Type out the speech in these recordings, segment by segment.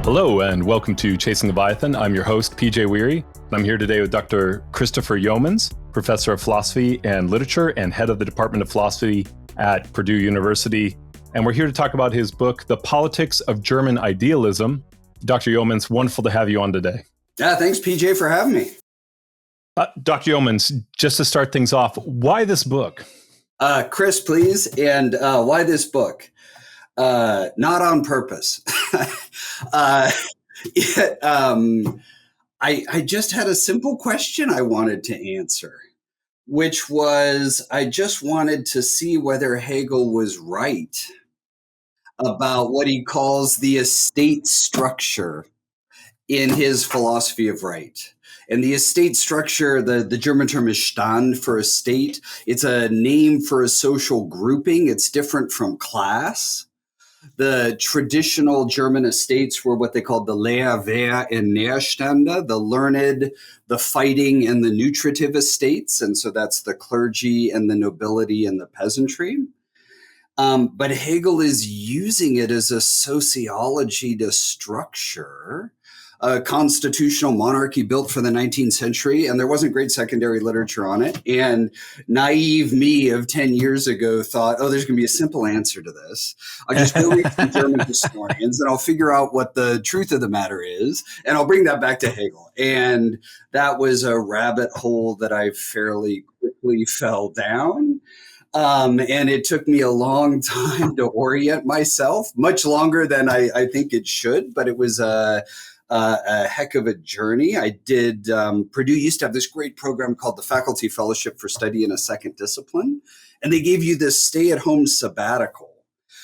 Hello and welcome to Chasing Leviathan. I'm your host, PJ Weary. I'm here today with Dr. Christopher Yeomans, professor of philosophy and literature and head of the Department of Philosophy at Purdue University. And we're here to talk about his book, The Politics of German Idealism. Dr. Yeomans, wonderful to have you on today. Yeah, thanks, PJ, for having me. Dr. Yeomans, just to start things off, why this book? Chris, please. And why this book? Not on purpose. I just had a simple question I wanted to answer, which was I just wanted to see whether Hegel was right about what he calls the estate structure in his philosophy of right. And the estate structure, the German term is Stand for estate. It's a name for a social grouping. It's different from class. The traditional German estates were what they called the Lehrwehr and Nährstände, the learned, the fighting, and the nutritive estates. And so that's the clergy and the nobility and the peasantry. But Hegel is using it as a sociology to structure a constitutional monarchy built for the 19th century, and there wasn't great secondary literature on it. And naive me of 10 years ago thought, oh, there's going to be a simple answer to this. I'll just go read some German historians, and I'll figure out what the truth of the matter is, and I'll bring that back to Hegel. And that was a rabbit hole that I fairly quickly fell down. And it took me a long time to orient myself, much longer than I think it should, but it was a heck of a journey. I did, Purdue used to have this great program called the Faculty Fellowship for Study in a Second Discipline. And they gave you this stay-at-home sabbatical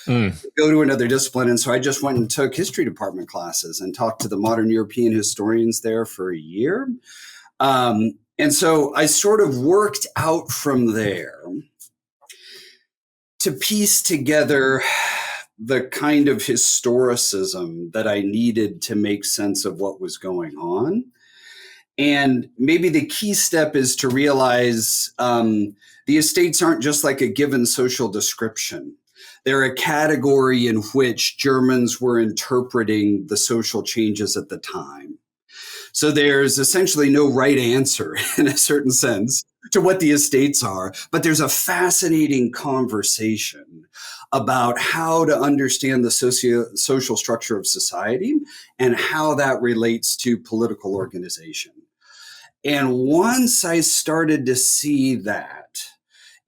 to go to another discipline. And so I just went and took history department classes and talked to the modern European historians there for a year. And so I sort of worked out from there to piece together the kind of historicism that I needed to make sense of what was going on. And maybe the key step is to realize the estates aren't just like a given social description. They're a category in which Germans were interpreting the social changes at the time. So there's essentially no right answer in a certain sense to what the estates are, but there's a fascinating conversation about how to understand the social structure of society and how that relates to political organization. And once I started to see that,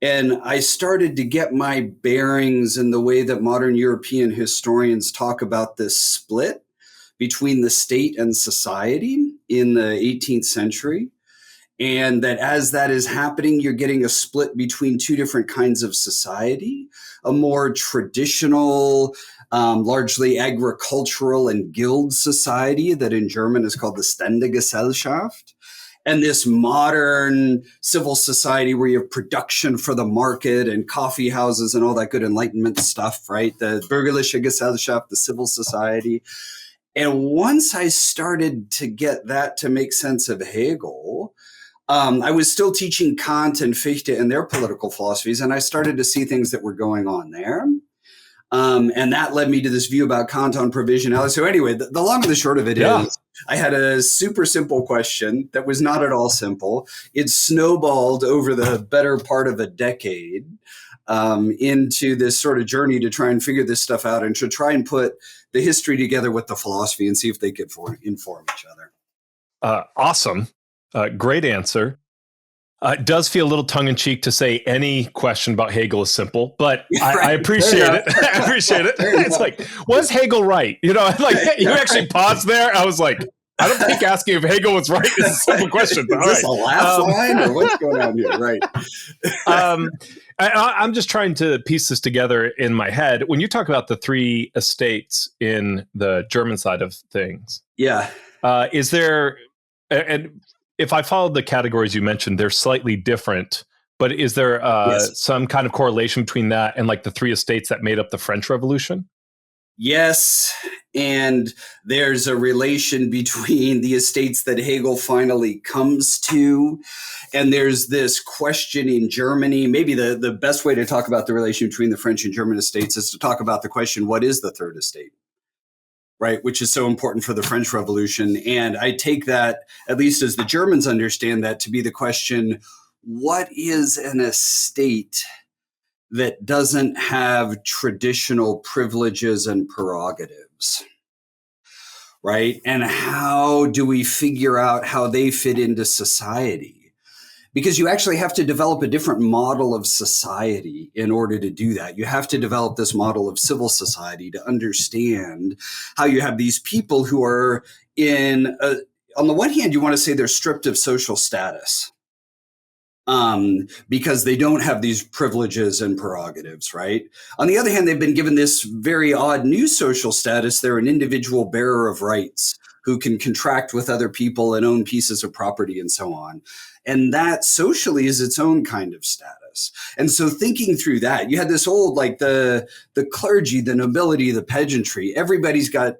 and I started to get my bearings in the way that modern European historians talk about this split between the state and society in the 18th century, and that as that is happening, you're getting a split between two different kinds of society, a more traditional, largely agricultural and guild society that in German is called the Ständegesellschaft, and this modern civil society where you have production for the market and coffee houses and all that good Enlightenment stuff, right? The Bürgerliche Gesellschaft, the civil society. And once I started to get that to make sense of Hegel, I was still teaching Kant and Fichte and their political philosophies, and I started to see things that were going on there. And that led me to this view about Kant on provisionality. So anyway, the long and the short of it is I had a super simple question that was not at all simple. It snowballed over the better part of a decade into this sort of journey to try and figure this stuff out and to try and put the history together with the philosophy and see if they could inform each other. Awesome. Great answer. It does feel a little tongue-in-cheek to say any question about Hegel is simple, but I appreciate it. I appreciate it. It's like, was Hegel right? You know, like you actually paused there. I was like, I don't think asking if Hegel was right is a simple question. But is this a laugh line or what's going on here? Right. I'm just trying to piece this together in my head. When you talk about the three estates in the German side of things, is there, and if I followed the categories you mentioned, they're slightly different, but is there some kind of correlation between that and like the three estates that made up the French Revolution? Yes, and there's a relation between the estates that Hegel finally comes to, and there's this question in Germany. Maybe the best way to talk about the relation between the French and German estates is to talk about the question, what is the third estate? right, which is so important for the French Revolution. And I take that, at least as the Germans understand that, to be the question, what is an estate that doesn't have traditional privileges and prerogatives, right? And how do we figure out how they fit into society? Because you actually have to develop a different model of society in order to do that. You have to develop this model of civil society to understand how you have these people who are on the one hand, you want to say they're stripped of social status. Because they don't have these privileges and prerogatives, right? On the other hand, they've been given this very odd new social status. They're an individual bearer of rights who can contract with other people and own pieces of property and so on. And that socially is its own kind of status. And so thinking through that, you had this old, like the clergy, the nobility, the peasantry, everybody's got,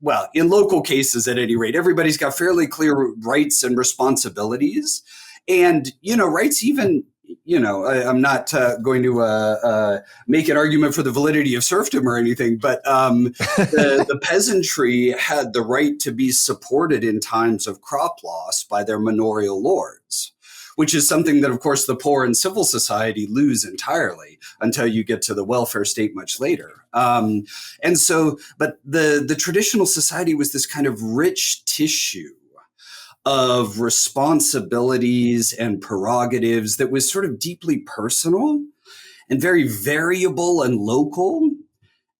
well, in local cases at any rate, everybody's got fairly clear rights and responsibilities. And, rights even, I'm not going to make an argument for the validity of serfdom or anything, but the peasantry had the right to be supported in times of crop loss by their manorial lords, which is something that, of course, the poor in civil society lose entirely until you get to the welfare state much later. But the traditional society was this kind of rich tissue of responsibilities and prerogatives that was sort of deeply personal and very variable and local.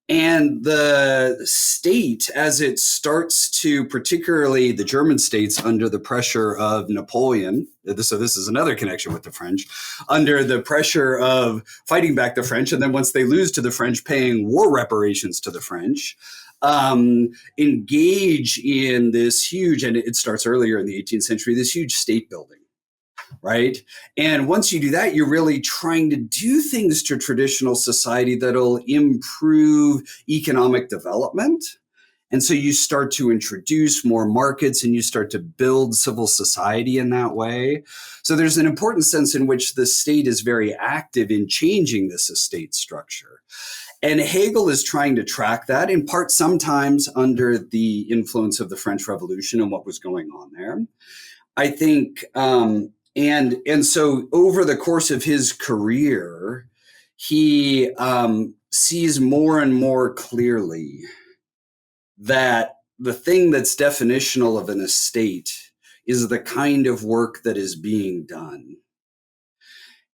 And the state, as it starts to, particularly the German states under the pressure of Napoleon, so this is another connection with the French, under the pressure of fighting back the French, and then once they lose to the French, paying war reparations to the French, engage in this huge, and it starts earlier in the 18th century, this huge state building, right? And once you do that, you're really trying to do things to traditional society that'll improve economic development. And so you start to introduce more markets and you start to build civil society in that way. So there's an important sense in which the state is very active in changing this estate structure. And Hegel is trying to track that, in part sometimes under the influence of the French Revolution and what was going on there. I think, and so over the course of his career, he sees more and more clearly that the thing that's definitional of an estate is the kind of work that is being done.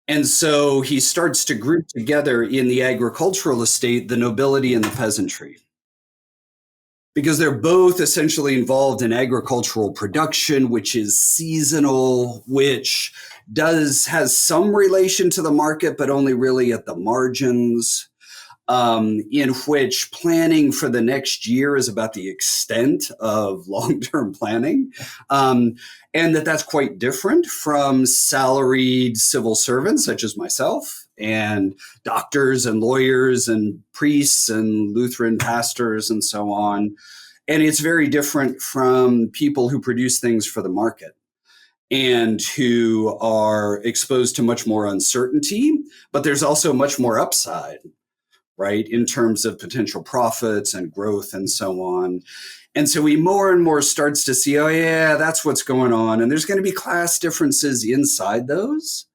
And so he starts to group together in the agricultural estate the nobility and the peasantry, because they're both essentially involved in agricultural production, which is seasonal, which has some relation to the market, but only really at the margins, in which planning for the next year is about the extent of long-term planning. And that's quite different from salaried civil servants such as myself and doctors and lawyers and priests and Lutheran pastors and so on. And it's very different from people who produce things for the market and who are exposed to much more uncertainty, but there's also much more upside, right, in terms of potential profits and growth and so on. And so he more and more starts to see, oh yeah, that's what's going on. And there's going to be class differences inside those.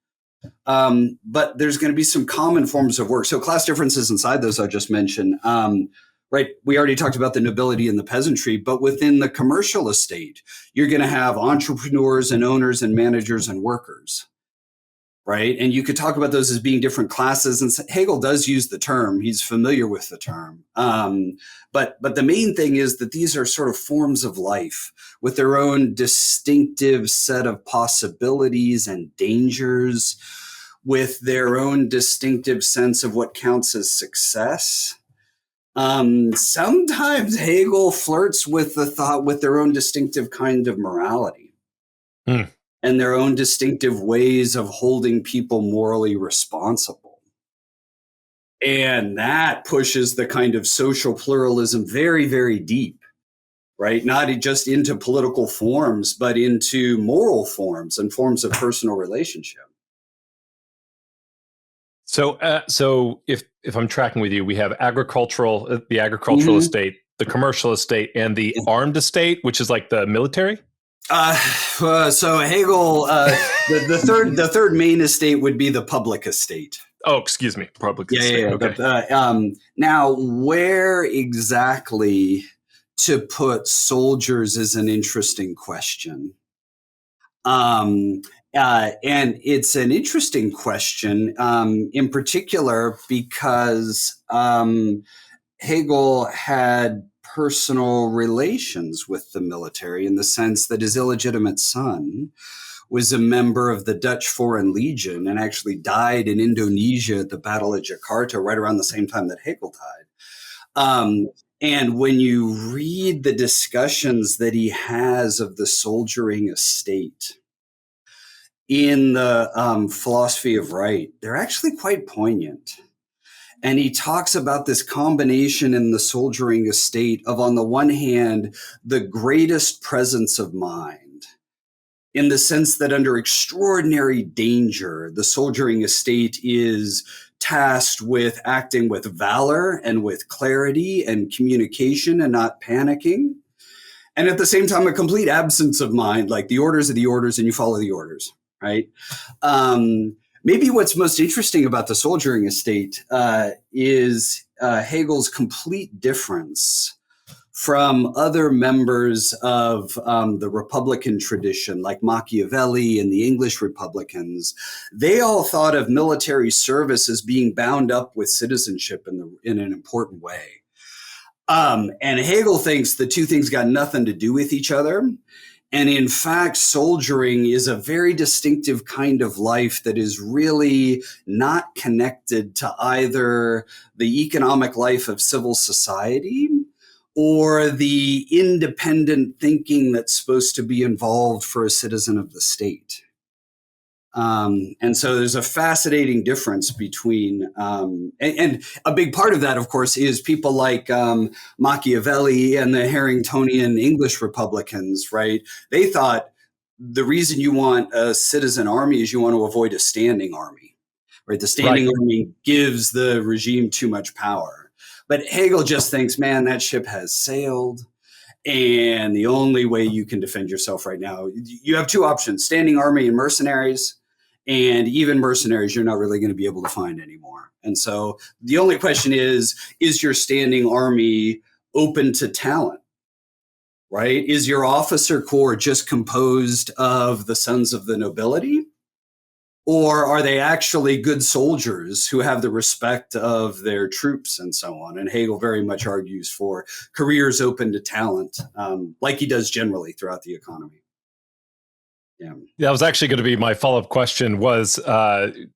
But there's going to be some common forms of work. So class differences inside those I just mentioned, right? We already talked about the nobility and the peasantry, but within the commercial estate, you're going to have entrepreneurs and owners and managers and workers, right? And you could talk about those as being different classes. And Hegel does use the term. He's familiar with the term. But the main thing is that these are sort of forms of life with their own distinctive set of possibilities and dangers, with their own distinctive sense of what counts as success. Sometimes Hegel flirts with the thought with their own distinctive kind of morality. And their own distinctive ways of holding people morally responsible. And that pushes the kind of social pluralism very, very deep, right? Not just into political forms, but into moral forms and forms of personal relationship. So if I'm tracking with you, we have the agricultural estate, the commercial estate, and the armed estate, which is like the military? So Hegel, the third main estate would be the public estate. Oh, excuse me, public estate. Yeah. Okay. Now, where exactly to put soldiers is an interesting question. And it's an interesting question, in particular, because Hegel had personal relations with the military in the sense that his illegitimate son was a member of the Dutch Foreign Legion and actually died in Indonesia at the Battle of Jakarta right around the same time that Hegel died. And when you read the discussions that he has of the soldiering estate in the philosophy of right, they're actually quite poignant. And he talks about this combination in the soldiering estate of, on the one hand, the greatest presence of mind, in the sense that under extraordinary danger, the soldiering estate is tasked with acting with valor and with clarity and communication and not panicking. And at the same time, a complete absence of mind, like the orders are the orders and you follow the orders, right? Maybe what's most interesting about the soldiering estate is Hegel's complete difference from other members of the Republican tradition, like Machiavelli and the English Republicans. They all thought of military service as being bound up with citizenship in an important way. And Hegel thinks the two things got nothing to do with each other. And in fact, soldiering is a very distinctive kind of life that is really not connected to either the economic life of civil society or the independent thinking that's supposed to be involved for a citizen of the state. And so there's a fascinating difference between, and a big part of that, of course, is people like Machiavelli and the Harringtonian English Republicans, right? They thought the reason you want a citizen army is you want to avoid a standing army, right? The standing army gives the regime too much power. But Hegel just thinks, man, that ship has sailed. And the only way you can defend yourself right now, you have two options, standing army and mercenaries. And even mercenaries, you're not really going to be able to find anymore. And so the only question is your standing army open to talent, right? Is your officer corps just composed of the sons of the nobility? Or are they actually good soldiers who have the respect of their troops and so on? And Hegel very much argues for careers open to talent, like he does generally throughout the economy. Yeah, that was actually going to be my follow-up question was that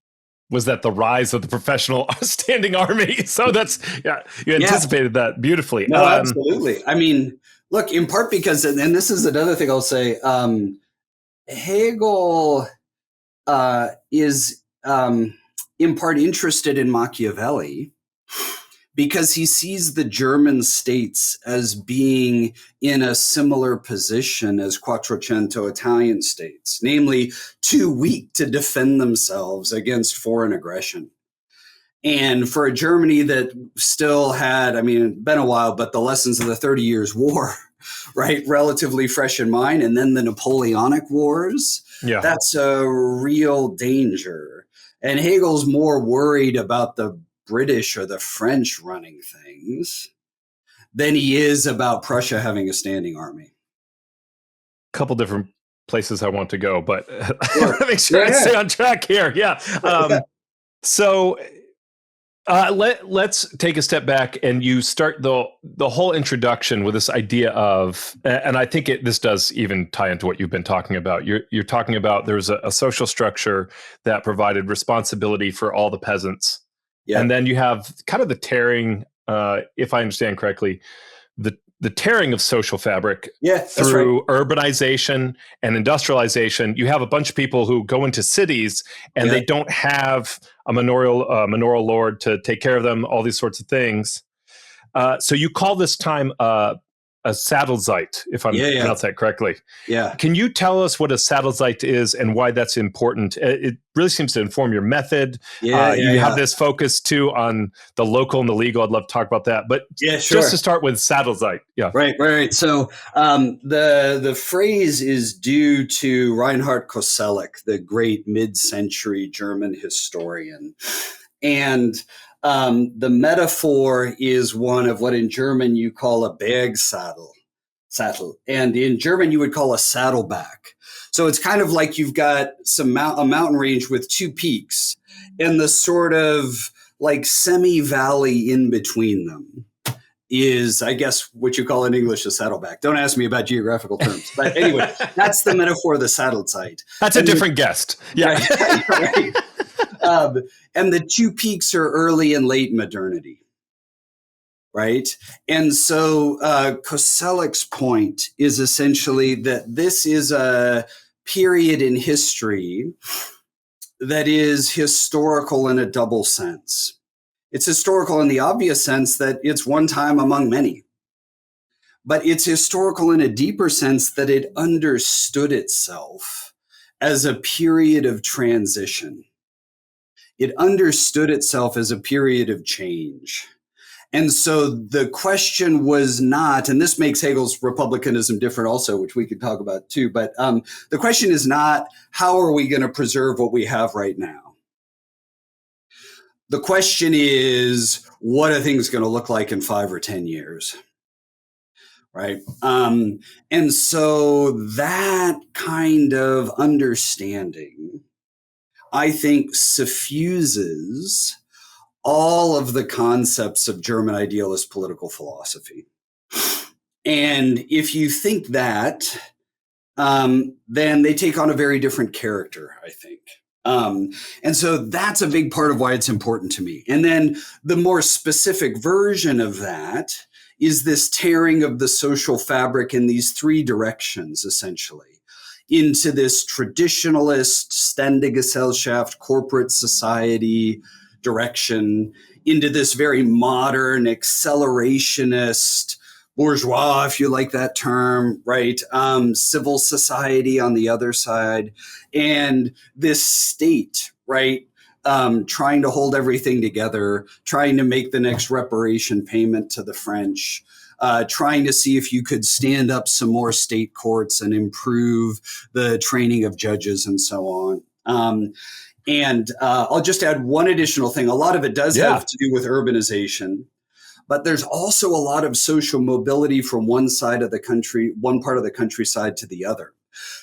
the rise of the professional standing army? So that's, you anticipated that beautifully. No, absolutely. I mean, look, in part because, and this is another thing I'll say, Hegel is in part interested in Machiavelli because he sees the German states as being in a similar position as Quattrocento Italian states, namely too weak to defend themselves against foreign aggression. And for a Germany that still had, I mean, it's been a while, but the lessons of the 30 Years' War, right, relatively fresh in mind, and then the Napoleonic Wars, that's a real danger. And Hegel's more worried about the British or the French running things than he is about Prussia having a standing army. A couple different places I want to go, but make sure I stay on track here. So let's take a step back, and you start the whole introduction with this idea of, and I think this does even tie into what you've been talking about. You're talking about there's a social structure that provided responsibility for all the peasants. Yeah. And then you have kind of the tearing, if I understand correctly, the tearing of social fabric through urbanization and industrialization. You have a bunch of people who go into cities and they don't have a manorial lord to take care of them, all these sorts of things. So you call this time a a Saddleite, if I'm pronouncing that correctly. Yeah. Can you tell us what a Saddleite is and why that's important? It really seems to inform your method. You have this focus too on the local and the legal. I'd love to talk about that. But just to start with Saddleite. Yeah. Right. So the phrase is due to Reinhard Koselleck, the great mid-century German historian. And the metaphor is one of what in German you call a Bergsaddle, and in German you would call a saddleback. So it's kind of like you've got a mountain range with two peaks and the sort of like semi-valley in between them is, I guess, what you call in English a saddleback. Don't ask me about geographical terms. But anyway, that's the metaphor of the Saddleite. That's a different guest. Yeah. Right. And the two peaks are early and late modernity, right? And so Koselleck's point is essentially that this is a period in history that is historical in a double sense. It's historical in the obvious sense that it's one time among many. But it's historical in a deeper sense that it understood itself as a period of transition. It understood itself as a period of change. And so the question was not, and this makes Hegel's republicanism different also, which we could talk about too, but the question is not, how are we going to preserve what we have right now? The question is, what are things going to look like in 5 or 10 years? Right. And so that kind of understanding, I think, suffuses all of the concepts of German idealist political philosophy. And if you think that, then they take on a very different character, I think. And so that's a big part of why it's important to me. And then the more specific version of that is this tearing of the social fabric in these 3 directions, essentially, into this traditionalist Ständegesellschaft, corporate society direction, into this very modern accelerationist bourgeois, if you like that term, right? Civil society on the other side, and this state, right? Trying to hold everything together, trying to make the next reparation payment to the French, trying to see if you could stand up some more state courts and improve the training of judges and so on. And I'll just add one additional thing. A lot of it does have to do with urbanization. But there's also a lot of social mobility from one side of the country, one part of the countryside to the other.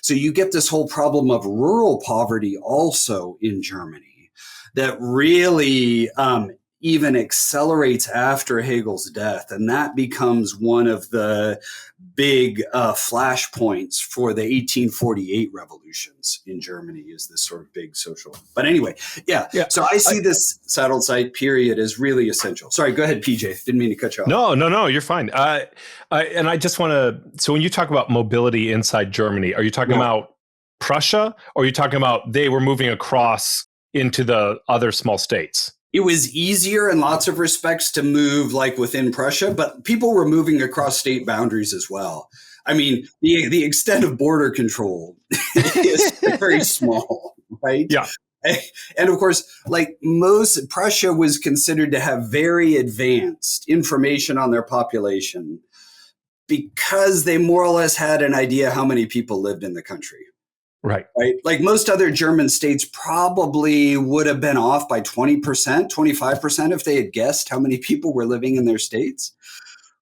So you get this whole problem of rural poverty also in Germany that really even accelerates after Hegel's death. And that becomes one of the big flashpoints for the 1848 revolutions in Germany, is this sort of big social. But anyway, so I see this Saddleite period as really essential. Sorry, go ahead, PJ. Didn't mean to cut you off. No, you're fine. And I just want to, so when you talk about mobility inside Germany, are you talking about Prussia, or are you talking about they were moving across into the other small states? It was easier in lots of respects to move like within Prussia, but people were moving across state boundaries as well. I mean, the extent of border control is very small, right? Yeah. And of course, like Prussia was considered to have very advanced information on their population because they more or less had an idea how many people lived in the country. Right. Like most other German states probably would have been off by 20%, 25% if they had guessed how many people were living in their states.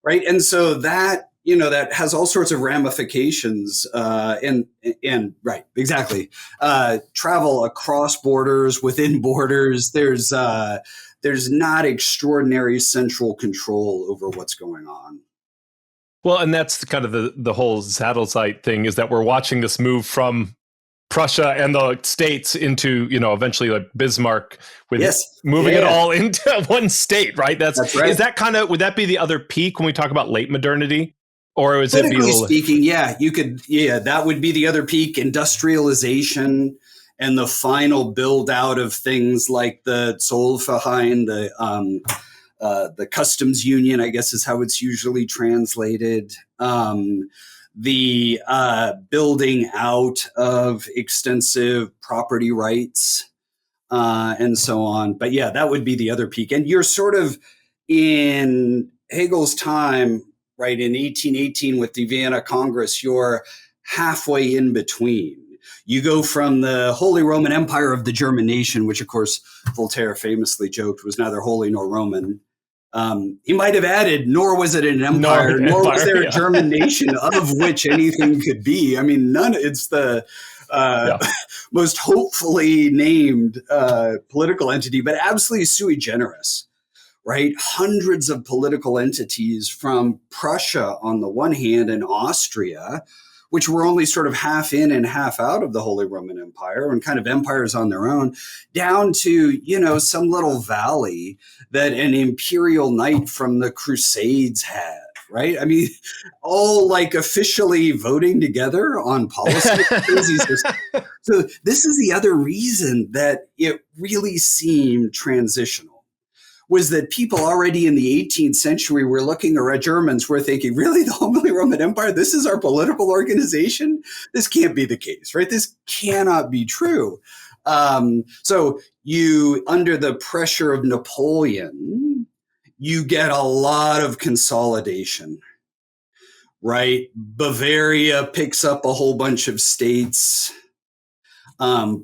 Right. And so that, that has all sorts of ramifications and right, exactly. Travel across borders, within borders. There's not extraordinary central control over what's going on. Well, and that's kind of the whole Saddleite thing, is that we're watching this move from Prussia and the states into, eventually like Bismarck with moving it all into one state, right? That's right. Is that would that be the other peak when we talk about late modernity? Or is it speaking, that would be the other peak, industrialization and the final build out of things like the Zollverein, the customs union, I guess is how it's usually translated. The building out of extensive property rights, and so on. But yeah, that would be the other peak. And you're sort of in Hegel's time, right, in 1818 with the Vienna Congress, you're halfway in between. You go from the Holy Roman Empire of the German nation, which of course Voltaire famously joked was neither holy nor Roman. He might have added, nor was it an empire, nor was there a German nation of which anything could be. I mean, it's the most hopefully named political entity, but absolutely sui generis, right? Hundreds of political entities from Prussia on the one hand and Austria, which were only sort of half in and half out of the Holy Roman Empire and kind of empires on their own, down to, some little valley that an imperial knight from the Crusades had, right? I mean, all like officially voting together on policy. So this is the other reason that it really seemed transitional, was that people already in the 18th century were looking, or Germans were thinking, really, the Holy Roman Empire, this is our political organization? This can't be the case, right? This cannot be true. So you, under the pressure of Napoleon, you get a lot of consolidation, right? Bavaria picks up a whole bunch of states.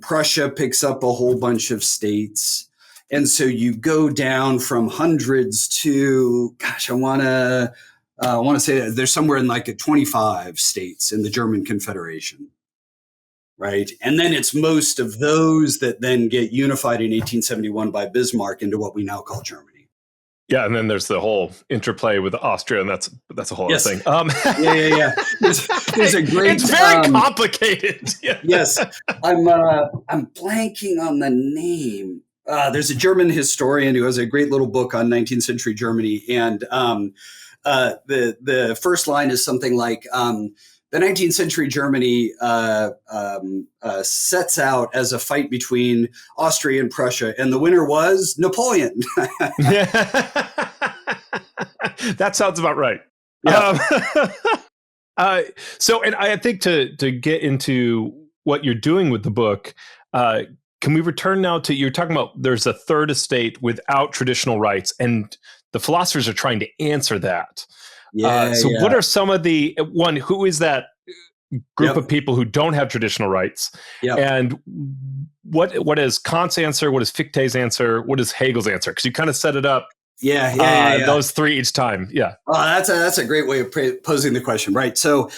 Prussia picks up a whole bunch of states. And so you go down from hundreds to, I want to say that there's somewhere in like 25 states in the German Confederation, right? And then it's most of those that then get unified in 1871 by Bismarck into what we now call Germany. Yeah, and then there's the whole interplay with Austria, and that's a whole other thing. Yeah. There's a great. It's very complicated. Yes, I'm blanking on the name. There's a German historian who has a great little book on 19th century Germany, and the first line is something like, the 19th century Germany sets out as a fight between Austria and Prussia, and the winner was Napoleon. That sounds about right. Yeah. So, and I think to get into what you're doing with the book, can we return now to, you're talking about there's a third estate without traditional rights, and the philosophers are trying to answer that. What are some of who is that group of people who don't have traditional rights? And what is Kant's answer? What is Fichte's answer? What is Hegel's answer? Because you kind of set it up. Those three each time. Yeah. Oh, that's a great way of posing the question, right? So,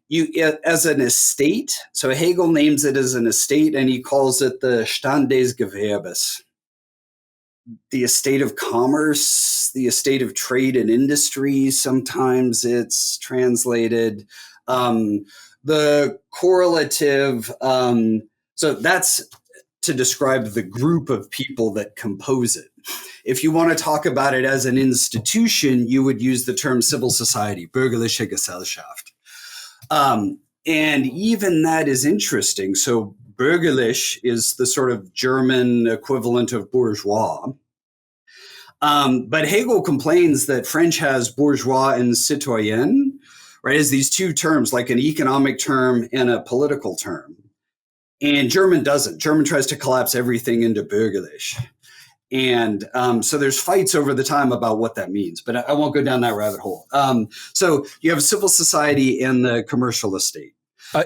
you as an estate. So Hegel names it as an estate, and he calls it the Stand des Gewerbes, the estate of commerce, the estate of trade and industry. Sometimes it's translated. The correlative. So that's to describe the group of people that compose it. If you want to talk about it as an institution, you would use the term civil society, bürgerliche Gesellschaft. And even that is interesting. So bürgerlich is the sort of German equivalent of bourgeois. But Hegel complains that French has bourgeois and citoyen, right, as these two terms, like an economic term and a political term. And German doesn't. German tries to collapse everything into bürgerlich. And so there's fights over the time about what that means, but I won't go down that rabbit hole. So you have civil society and the commercial estate.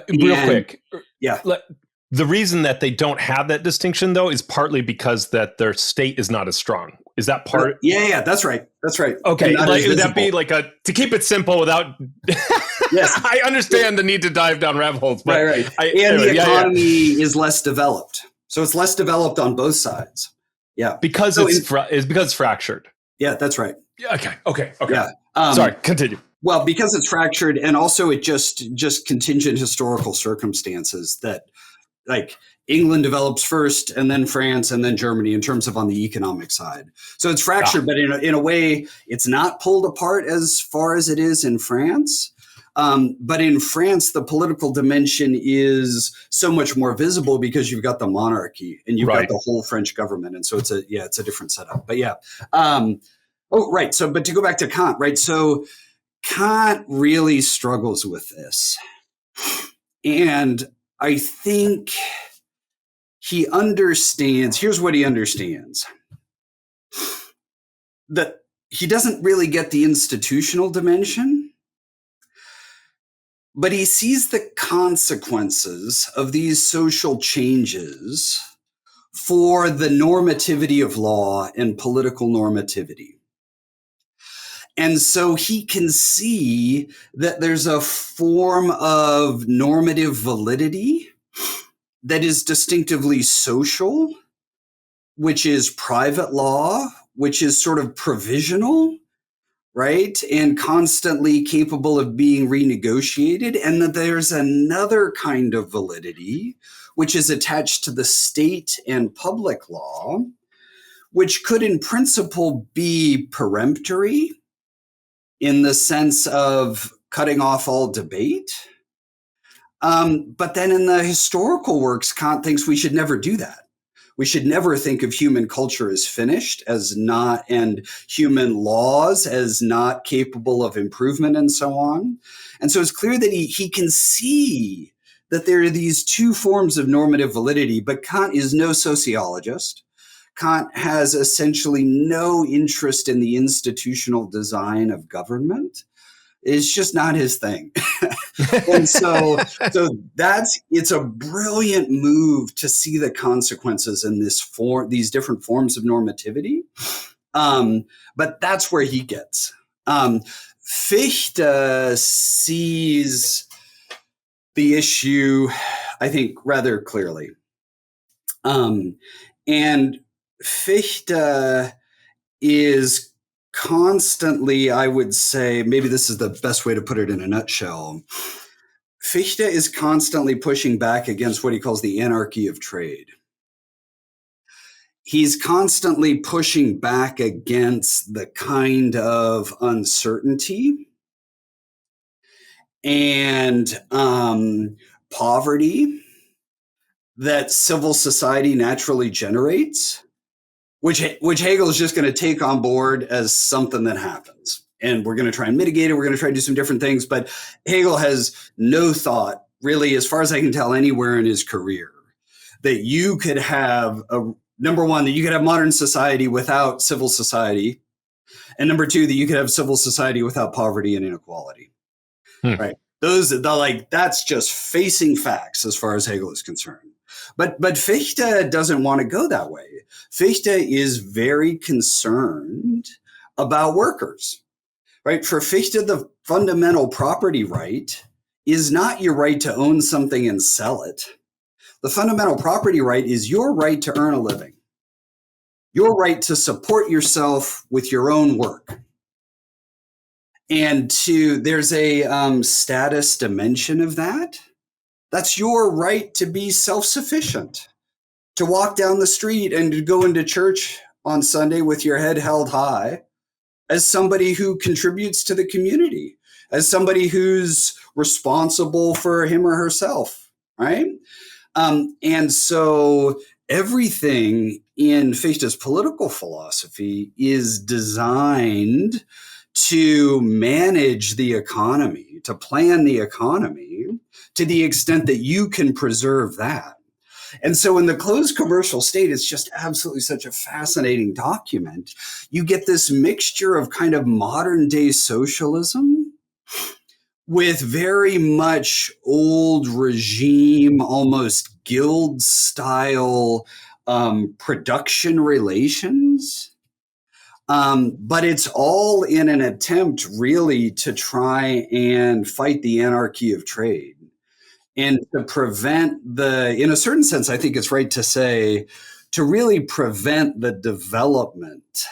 Real quick. Yeah. The reason that they don't have that distinction, though, is partly because that their state is not as strong. Is that part? Yeah, that's right. That's right. Okay. Would that be like to keep it simple without... Yes. I understand the need to dive down rabbit holes. But right. The economy is less developed. So it's less developed on both sides. Yeah, because it's fractured. Yeah, that's right. Okay. Yeah. Sorry, continue. Well, because it's fractured, and also it just contingent historical circumstances that, like, England develops first, and then France, and then Germany in terms of on the economic side. So it's fractured, but in a way, it's not pulled apart as far as it is in France. But in France, the political dimension is so much more visible because you've got the monarchy and you've got the whole French government. And so it's a different setup. But yeah. So, but to go back to Kant, right? So Kant really struggles with this. And I think he understands, here's what he understands, that he doesn't really get the institutional dimension, but he sees the consequences of these social changes for the normativity of law and political normativity. And so he can see that there's a form of normative validity that is distinctively social, which is private law, which is sort of provisional, right? And constantly capable of being renegotiated. And that there's another kind of validity, which is attached to the state and public law, which could in principle be peremptory in the sense of cutting off all debate. But then in the historical works, Kant thinks we should never do that. We should never think of human culture as finished, as not, and human laws as not capable of improvement and so on. And so it's clear that he can see that there are these two forms of normative validity, but Kant is no sociologist. Kant has essentially no interest in the institutional design of government. It's just not his thing. And so it's a brilliant move to see the consequences in these different forms of normativity. But that's where he gets. Fichte sees the issue, I think, rather clearly. And Fichte is constantly, I would say, maybe this is the best way to put it in a nutshell. Fichte is constantly pushing back against what he calls the anarchy of trade. He's constantly pushing back against the kind of uncertainty and poverty that civil society naturally generates, which Hegel is just going to take on board as something that happens. And we're going to try and mitigate it. We're going to try to do some different things. But Hegel has no thought, really, as far as I can tell, anywhere in his career, that you could have, number one, that you could have modern society without civil society. And number two, that you could have civil society without poverty and inequality. Right? That's just facing facts as far as Hegel is concerned. But Fichte doesn't want to go that way. Fichte is very concerned about workers, right? For Fichte, the fundamental property right is not your right to own something and sell it. The fundamental property right is your right to earn a living, your right to support yourself with your own work. And there's a status dimension of that. That's your right to be self-sufficient, to walk down the street and to go into church on Sunday with your head held high as somebody who contributes to the community, as somebody who's responsible for him or herself, right? And so everything in Fichte's political philosophy is designed to manage the economy, to plan the economy to the extent that you can preserve that. And so in the closed commercial state, it's just absolutely such a fascinating document. You get this mixture of kind of modern day socialism with very much old regime, almost guild style production relations. But it's all in an attempt really to try and fight the anarchy of trade and to prevent in a certain sense, I think it's right to say, to really prevent the development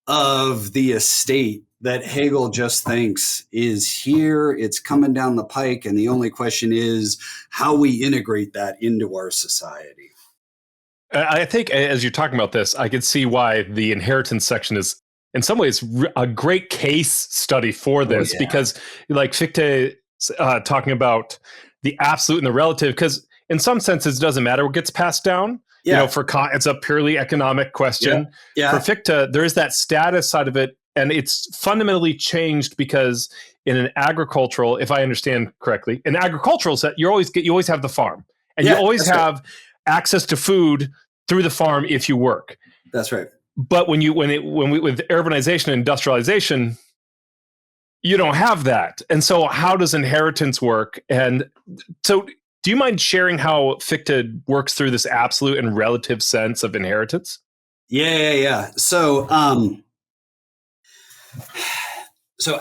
of the estate that Hegel just thinks is here, it's coming down the pike, and the only question is how we integrate that into our society. I think as you're talking about this, I can see why the inheritance section is in some ways a great case study for this, because like Fichte talking about the absolute and the relative, because in some senses it doesn't matter what gets passed down. For Kant, it's a purely economic question. For Fichte, there is that status side of it, and it's fundamentally changed because in an agricultural, if I understand correctly, an agricultural set, you always have the farm, and you always have access to food through the farm if you work. That's right. But with urbanization and industrialization, you don't have that. And so how does inheritance work? And so do you mind sharing how Fichte works through this absolute and relative sense of inheritance? Yeah. So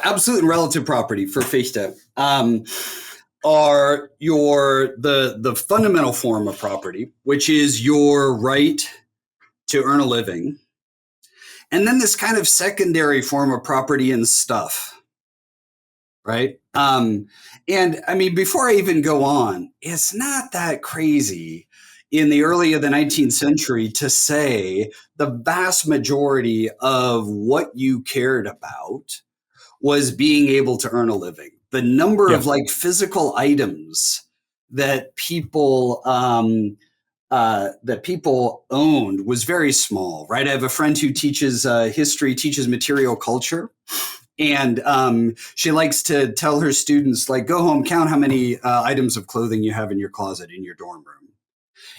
absolute and relative property for Fichte are the fundamental form of property, which is your right to earn a living. And then this kind of secondary form of property and stuff, right? And I mean, before I even go on, it's not that crazy in the early of the 19th century to say the vast majority of what you cared about was being able to earn a living. The number of like physical items that people owned was very small, right? I have a friend who teaches history, teaches material culture. And she likes to tell her students, like, go home, count how many items of clothing you have in your closet in your dorm room.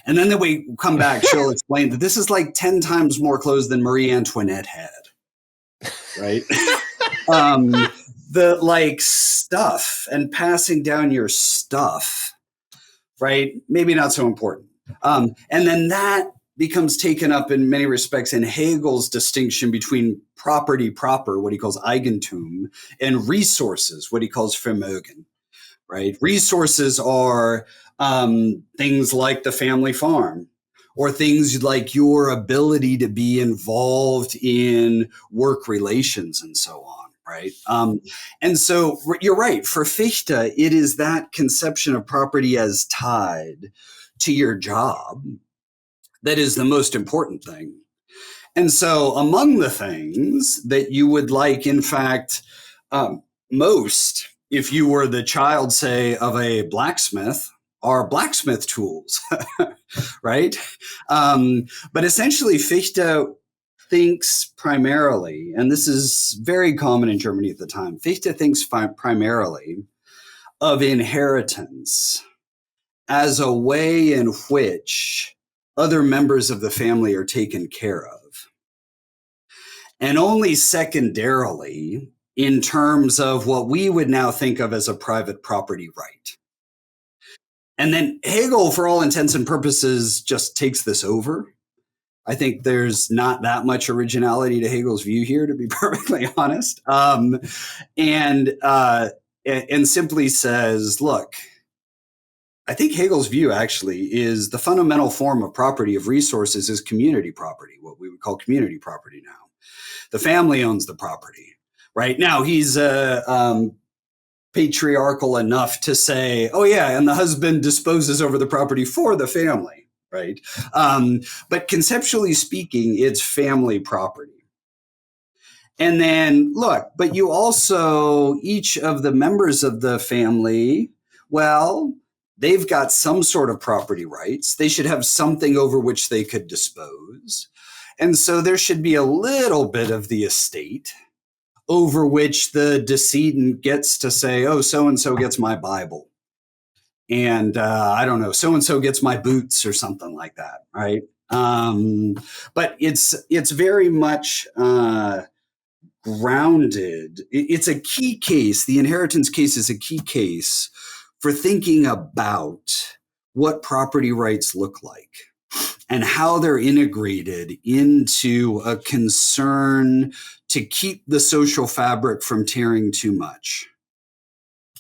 And then we come back, she'll explain that this is like 10 times more clothes than Marie Antoinette had, right? The like stuff and passing down your stuff, right? Maybe not so important. And then that becomes taken up in many respects in Hegel's distinction between property proper, what he calls Eigentum, and resources, what he calls Vermögen, right? Resources are things like the family farm, or things like your ability to be involved in work relations and so on, right? And so you're right. For Fichte, it is that conception of property as tied to your job that is the most important thing. And so among the things that you would like, in fact, most, if you were the child, say, of a blacksmith, are blacksmith tools, right? But essentially, Fichte thinks primarily, and this is very common in Germany at the time, Fichte thinks primarily of inheritance as a way in which other members of the family are taken care of. And only secondarily in terms of what we would now think of as a private property right. And then Hegel, for all intents and purposes, just takes this over. I think there's not that much originality to Hegel's view here, to be perfectly honest. And simply says, look, I think Hegel's view actually is the fundamental form of property of resources is community property, what we would call community property now. The family owns the property, right? Now he's patriarchal enough to say, oh yeah, and the husband disposes over the property for the family, right? But conceptually speaking, it's family property. And then look, but you also, each of the members of the family, well, they've got some sort of property rights. They should have something over which they could dispose. And so there should be a little bit of the estate over which the decedent gets to say, oh, so-and-so gets my Bible. And I don't know, so-and-so gets my boots or something like that, right? But it's very much grounded. It's a key case. The inheritance case is a key case for thinking about what property rights look like and how they're integrated into a concern to keep the social fabric from tearing too much,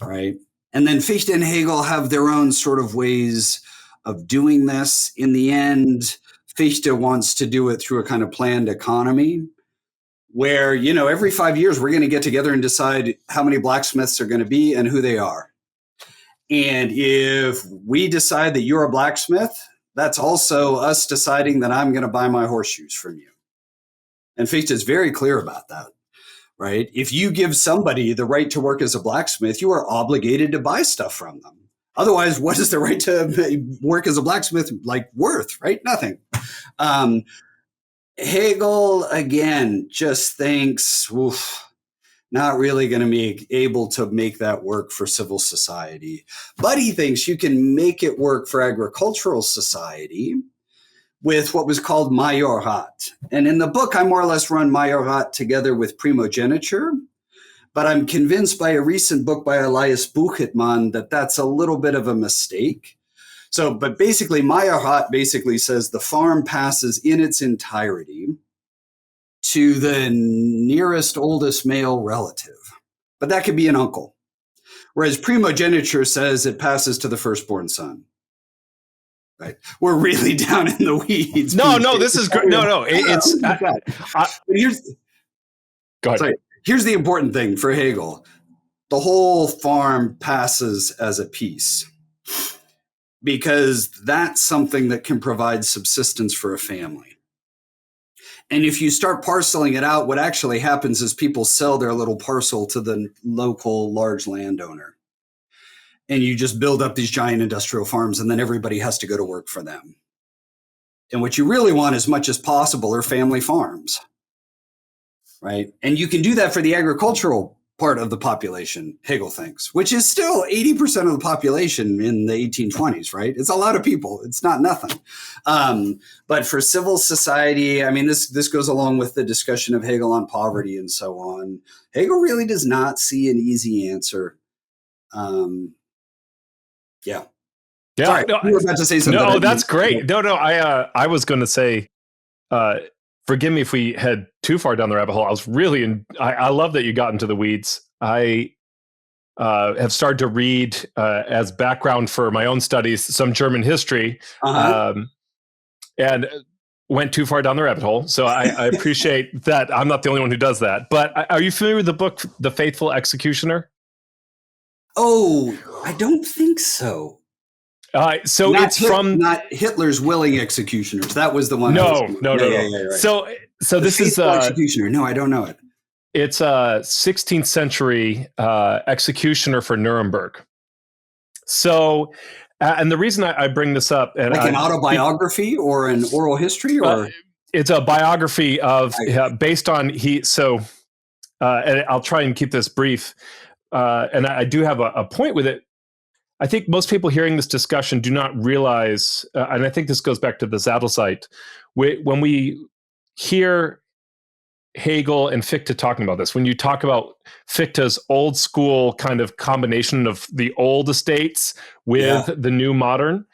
right? And then Fichte and Hegel have their own sort of ways of doing this. In the end, Fichte wants to do it through a kind of planned economy where, you know, every 5 years we're going to get together and decide how many blacksmiths are going to be and who they are. And if we decide that you're a blacksmith, that's also us deciding that I'm going to buy my horseshoes from you. And Fichte is very clear about that, right? If you give somebody the right to work as a blacksmith, you are obligated to buy stuff from them. Otherwise, what is the right to work as a blacksmith like worth, right? Nothing. Hegel, again, just thinks, not really going to be able to make that work for civil society. But he thinks you can make it work for agricultural society with what was called majorat. And in the book, I more or less run majorat together with primogeniture. But I'm convinced by a recent book by Elias Buchitman that that's a little bit of a mistake. So, but basically, majorat basically says the farm passes in its entirety to the nearest oldest male relative. But that could be an uncle. Whereas primogeniture says it passes to the firstborn son. Right. We're really down in the weeds. No, this is great. No. It's go ahead. Sorry. Here's the important thing for Hegel. The whole farm passes as a piece because that's something that can provide subsistence for a family. And if you start parceling it out, what actually happens is people sell their little parcel to the local large landowner. And you just build up these giant industrial farms, and then everybody has to go to work for them. And what you really want as much as possible are family farms. Right. And you can do that for the agricultural part of the population, Hegel thinks, which is still 80% of the population in the 1820s, right? It's a lot of people. It's not nothing. But for civil society, I mean, this goes along with the discussion of Hegel on poverty and so on. Hegel really does not see an easy answer. Yeah. Sorry, no, you were about to say something. No, that's great. No, I was going to say, forgive me if we head too far down the rabbit hole. I was really, I love that you got into the weeds. I have started to read as background for my own studies, some German history, and went too far down the rabbit hole. So I appreciate that. I'm not the only one who does that. But are you familiar with the book, The Faithful Executioner? Oh, I don't think so. So not it's from not Hitler's willing executioners. That was the one. No. Right. So this is executioner. No, I don't know it. It's a 16th century executioner for Nuremberg. So, and the reason I bring this up, and like an autobiography or an oral history, or it's a biography of based on and I'll try and keep this brief. And I do have a point with it. I think most people hearing this discussion do not realize, and I think this goes back to the Saddleite, when we hear Hegel and Fichte talking about this, when you talk about Fichte's old school kind of combination of the old estates with the new modern,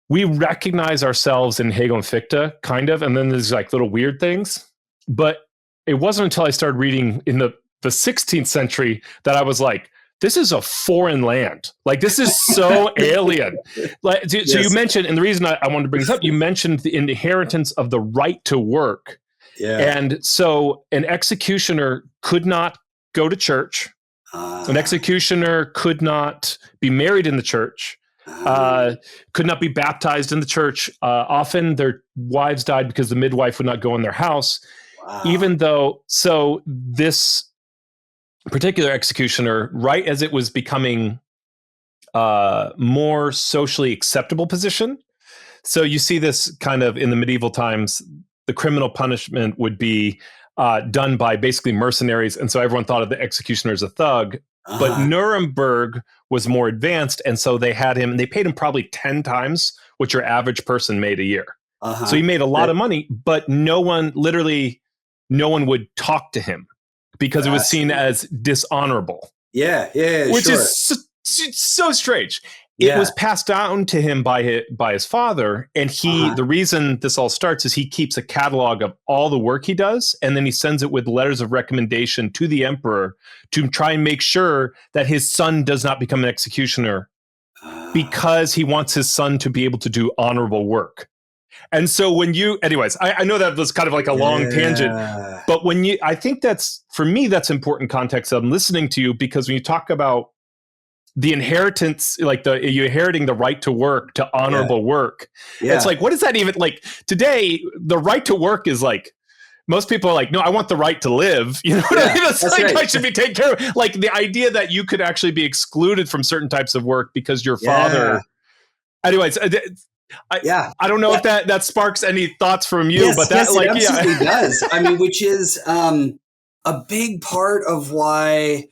we recognize ourselves in Hegel and Fichte, kind of, and then there's like little weird things. But it wasn't until I started reading in the 16th century that I was like, this is a foreign land. Like, this is so alien. Like, so you mentioned, and the reason I wanted to bring this up, you mentioned the inheritance of the right to work. Yeah. And so an executioner could not go to church. An executioner could not be married in the church, could not be baptized in the church. Often their wives died because the midwife would not go in their house. Wow. Even though, so this particular executioner, right as it was becoming more socially acceptable position. So you see this kind of in the medieval times, the criminal punishment would be done by basically mercenaries. And so everyone thought of the executioner as a thug. But Nuremberg was more advanced. And so they had him, and they paid him probably 10 times what your average person made a year. So he made a lot of money, but no one would talk to him, because it was seen as dishonorable. Which is so strange. It was passed down to him by his father, and the reason this all starts is he keeps a catalog of all the work he does, and then he sends it with letters of recommendation to the emperor to try and make sure that his son does not become an executioner, because he wants his son to be able to do honorable work. And so anyways, I know that was kind of like a long tangent, but I think for me, that's important context. I'm listening to you, because when you talk about the inheritance, like you inheriting the right to work, to honorable work, it's like, what is that even like today? The right to work is like most people are like, no, I want the right to live. You know what I mean? It's like right. I should be taken care of. Like the idea that you could actually be excluded from certain types of work because your father. Anyways, I don't know if that sparks any thoughts from you, but that it absolutely does. I mean, which is a big part of why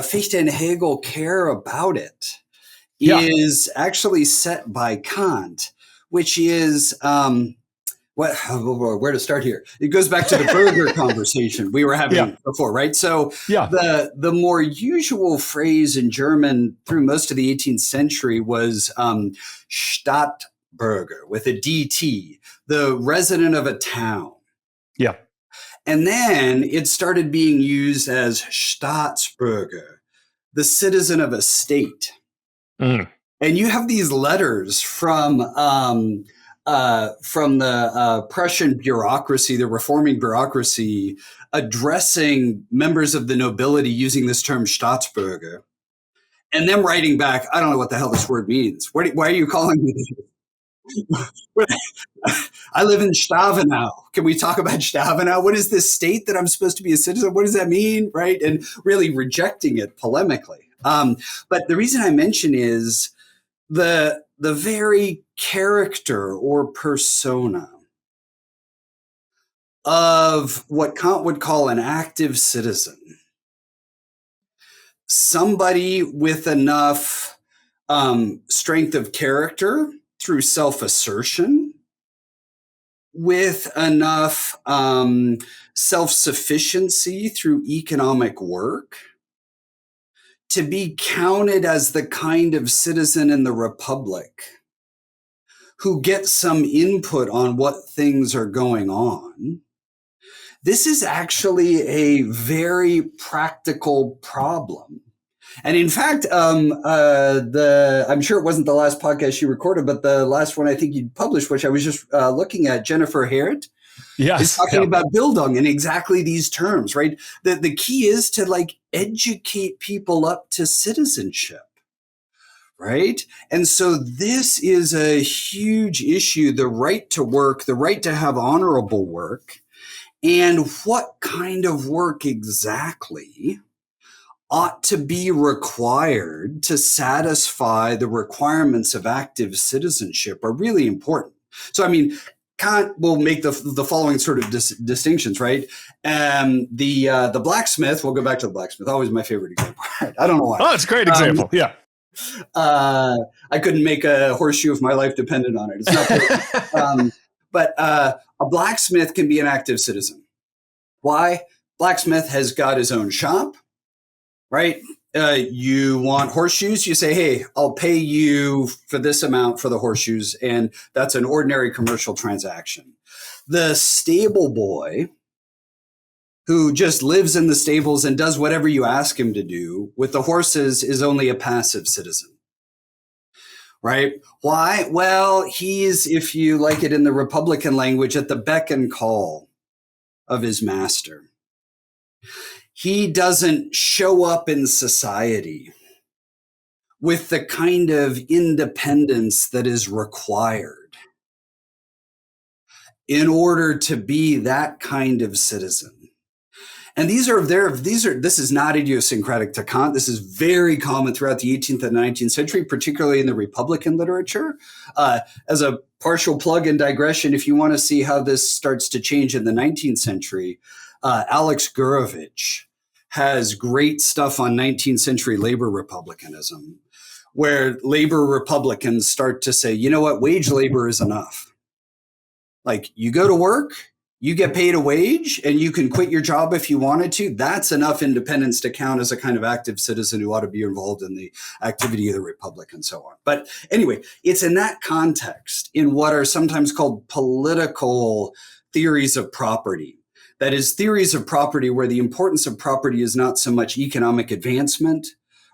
Fichte and Hegel care about it is actually set by Kant, which is where to start here? It goes back to the burger conversation we were having before, right? So the more usual phrase in German through most of the 18th century was Stadtbürger with a DT, the resident of a town. Yeah. And then it started being used as Staatsbürger, the citizen of a state. Mm. And you have these letters from the Prussian bureaucracy, the reforming bureaucracy, addressing members of the nobility using this term Staatsbürger, and them writing back, I don't know what the hell this word means. Why are you calling me this? I live in Stavenau. Can we talk about Stavenau? What is this state that I'm supposed to be a citizen? What does that mean? Right? And really rejecting it polemically. But the reason I mention is the very character or persona of what Kant would call an active citizen. Somebody with enough strength of character through self-assertion, with enough self-sufficiency through economic work, to be counted as the kind of citizen in the Republic who gets some input on what things are going on. This is actually a very practical problem. And in fact, I'm sure it wasn't the last podcast you recorded, but the last one I think you published, which I was just looking at, Jennifer Hairt, is talking about Bildung in exactly these terms, right? The key is to like educate people up to citizenship, right? And so this is a huge issue, the right to work, the right to have honorable work, and what kind of work exactly ought to be required to satisfy the requirements of active citizenship are really important. So, I mean, Kant will make the following sort of distinctions, right? The blacksmith, we'll go back to the blacksmith, always my favorite example. I don't know why. Oh, it's a great example, I couldn't make a horseshoe if my life depended on it. It's not but a blacksmith can be an active citizen. Why? Blacksmith has got his own shop. Right? You want horseshoes? You say, hey, I'll pay you for this amount for the horseshoes. And that's an ordinary commercial transaction. The stable boy who just lives in the stables and does whatever you ask him to do with the horses is only a passive citizen. Right? Why? Well, he's, if you like it in the Republican language, at the beck and call of his master. He doesn't show up in society with the kind of independence that is required in order to be that kind of citizen. And this is not idiosyncratic to Kant. This is very common throughout the 18th and 19th century, particularly in the Republican literature. As a partial plug and digression, if you want to see how this starts to change in the 19th century, Alex Gurevich has great stuff on 19th century labor republicanism, where labor Republicans start to say, you know what, wage labor is enough. Like, you go to work, you get paid a wage, and you can quit your job if you wanted to. That's enough independence to count as a kind of active citizen who ought to be involved in the activity of the Republic and so on. But anyway, it's in that context, in what are sometimes called political theories of property. That is, theories of property where the importance of property is not so much economic advancement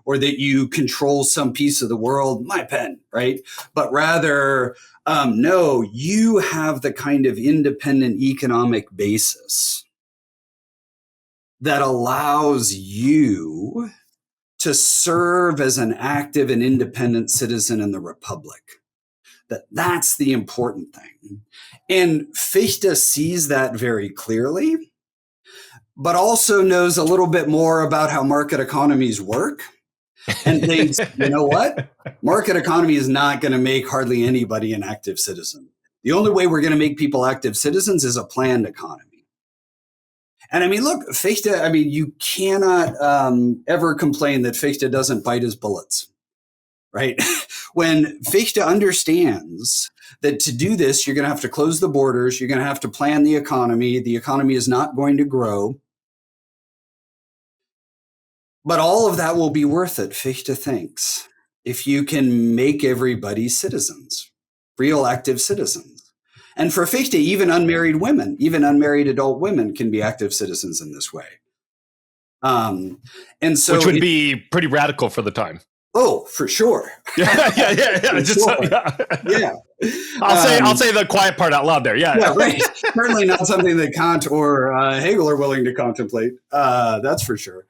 or that you control some piece of the world, my pen, right? But rather, no, you have the kind of independent economic basis that allows you to serve as an active and independent citizen in the Republic. That's the important thing. And Fichte sees that very clearly, but also knows a little bit more about how market economies work and thinks, you know what? Market economy is not going to make hardly anybody an active citizen. The only way we're going to make people active citizens is a planned economy. And I mean, look, Fichte, I mean, you cannot ever complain that Fichte doesn't bite his bullets, right? When Fichte understands that to do this, you're going to have to close the borders, you're going to have to plan the economy is not going to grow. But all of that will be worth it, Fichte thinks, if you can make everybody citizens, real active citizens. And for Fichte, even unmarried women, even unmarried adult women can be active citizens in this way. And so which would be pretty radical for the time. Oh, for sure. Yeah. I'll say the quiet part out loud there. Yeah, right. Certainly not something that Kant or Hegel are willing to contemplate. That's for sure.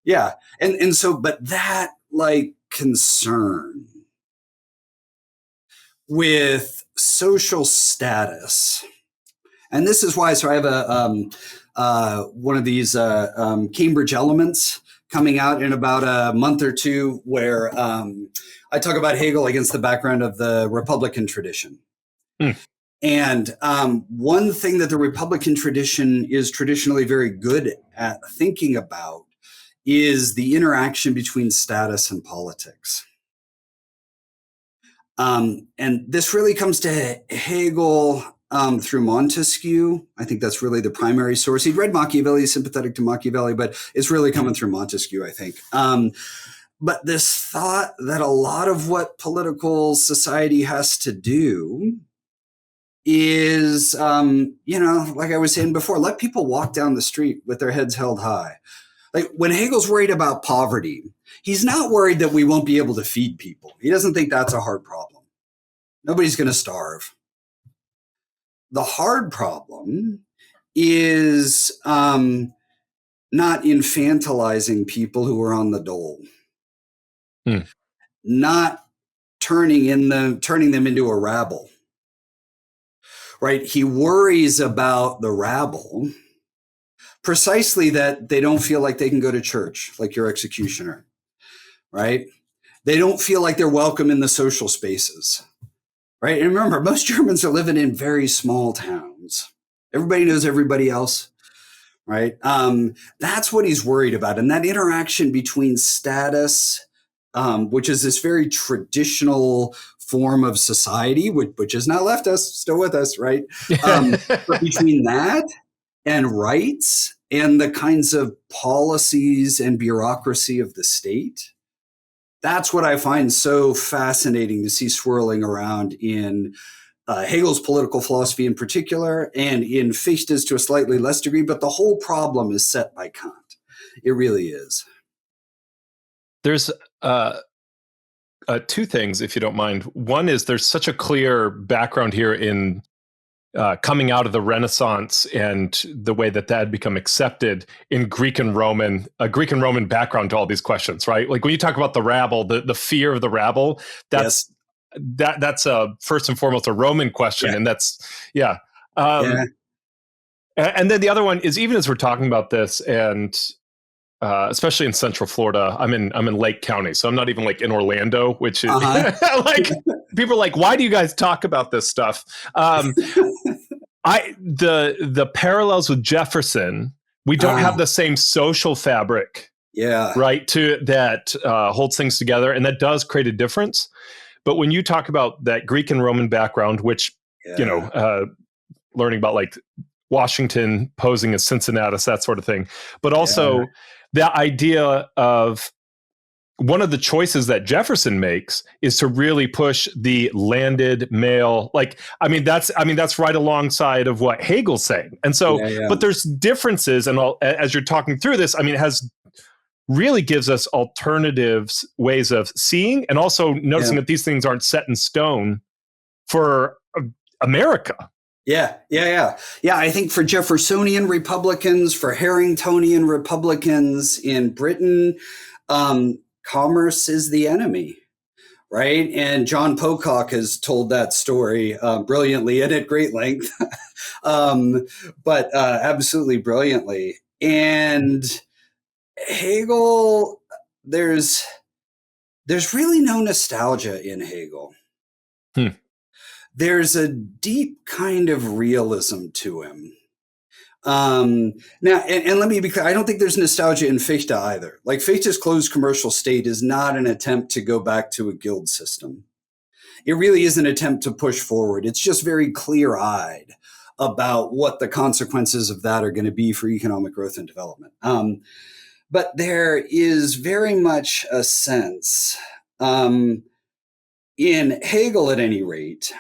Yeah, and so, but that like concern with social status, and this is why. So I have one of these Cambridge Elements coming out in about a month or two, where I talk about Hegel against the background of the Republican tradition. And one thing that the Republican tradition is traditionally very good at thinking about is the interaction between status and politics. And this really comes to Hegel through Montesquieu. I think that's really the primary source. He'd read Machiavelli, he's sympathetic to Machiavelli, but it's really coming through Montesquieu, I think. But this thought that a lot of what political society has to do is, like I was saying before, let people walk down the street with their heads held high. Like when Hegel's worried about poverty, he's not worried that we won't be able to feed people. He doesn't think that's a hard problem. Nobody's going to starve. The hard problem is not infantilizing people who are on the dole, not turning them into a rabble. Right? He worries about the rabble. Precisely that they don't feel like they can go to church, like your executioner, right? They don't feel like they're welcome in the social spaces, right? And remember, most Germans are living in very small towns. Everybody knows everybody else, right? That's what he's worried about. And that interaction between status, which is this very traditional form of society, which has not left us, still with us, right? But between that and rights and the kinds of policies and bureaucracy of the state, that's what I find so fascinating to see swirling around in Hegel's political philosophy in particular, and in Fichte's to a slightly less degree, but the whole problem is set by Kant. It really is. There's two things, if you don't mind. One is there's such a clear background here in coming out of the Renaissance and the way that had become accepted in Greek and Roman background to all these questions, right? Like when you talk about the rabble, the fear of the rabble, that's first and foremost a Roman question, and that's And then the other one is, even as we're talking about this, and especially in Central Florida, I'm in Lake County, so I'm not even like in Orlando, which is like people are like, why do you guys talk about this stuff? The parallels with Jefferson, we don't have the same social fabric, right? That holds things together, and that does create a difference. But when you talk about that Greek and Roman background, which learning about like Washington posing as Cincinnatus, that sort of thing, but also the idea of one of the choices that Jefferson makes is to really push the landed male. That's right alongside of what Hegel's saying. And so, but there's differences, and as you're talking through this, it really gives us alternatives, ways of seeing, and also noticing that these things aren't set in stone for America. Yeah. I think for Jeffersonian Republicans, for Harringtonian Republicans in Britain, commerce is the enemy, right? And John Pocock has told that story brilliantly and at great length, but absolutely brilliantly. And Hegel, there's really no nostalgia in Hegel. There's a deep kind of realism to him. Now, and let me be clear, I don't think there's nostalgia in Fichte either. Like, Fichte's closed commercial state is not an attempt to go back to a guild system. It really is an attempt to push forward. It's just very clear-eyed about what the consequences of that are going to be for economic growth and development. But there is very much a sense, in Hegel at any rate,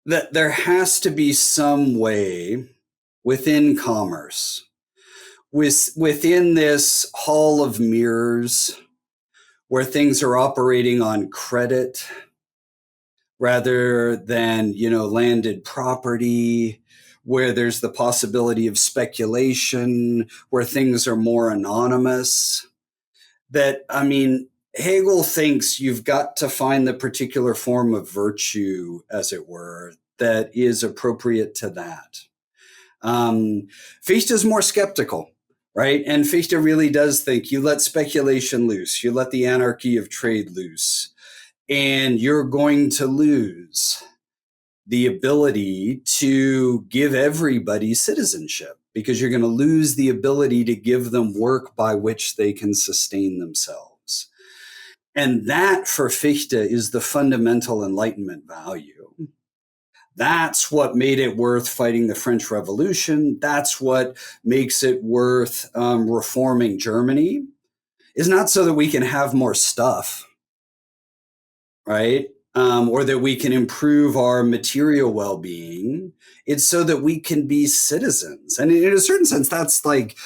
that there has to be some way within commerce, within this hall of mirrors, where things are operating on credit rather than, landed property, where there's the possibility of speculation, where things are more anonymous. Hegel thinks you've got to find the particular form of virtue, as it were, that is appropriate to that. Fichte is more skeptical, right? And Fichte really does think you let speculation loose, you let the anarchy of trade loose, and you're going to lose the ability to give everybody citizenship, because you're going to lose the ability to give them work by which they can sustain themselves. And that, for Fichte, is the fundamental Enlightenment value. That's what made it worth fighting the French Revolution. That's what makes it worth reforming Germany. Is not so that we can have more stuff, right? Or that we can improve our material well-being. It's so that we can be citizens. And in a certain sense, that's like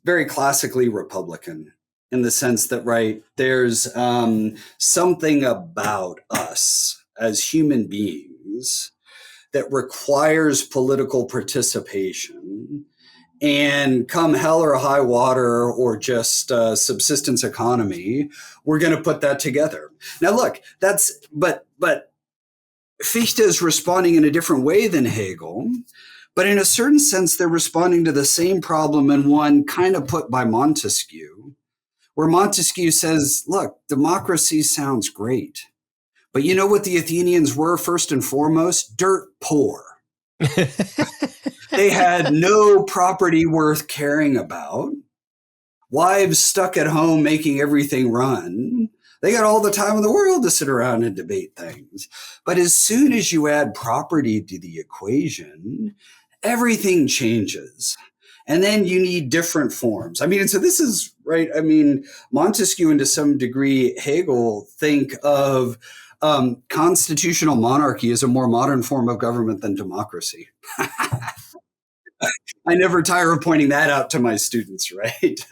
very classically Republican, in the sense that, right, there's something about us as human beings that requires political participation, and come hell or high water, or just subsistence economy, we're going to put that together. Now, look, but Fichte is responding in a different way than Hegel, but in a certain sense, they're responding to the same problem, and one kind of put by Montesquieu, where Montesquieu says, look, democracy sounds great, but you know what the Athenians were first and foremost? Dirt poor. They had no property worth caring about. Wives stuck at home making everything run. They got all the time in the world to sit around and debate things. But as soon as you add property to the equation, everything changes. And then you need different forms. And so this is, right, Montesquieu and to some degree Hegel think of constitutional monarchy as a more modern form of government than democracy. I never tire of pointing that out to my students, right?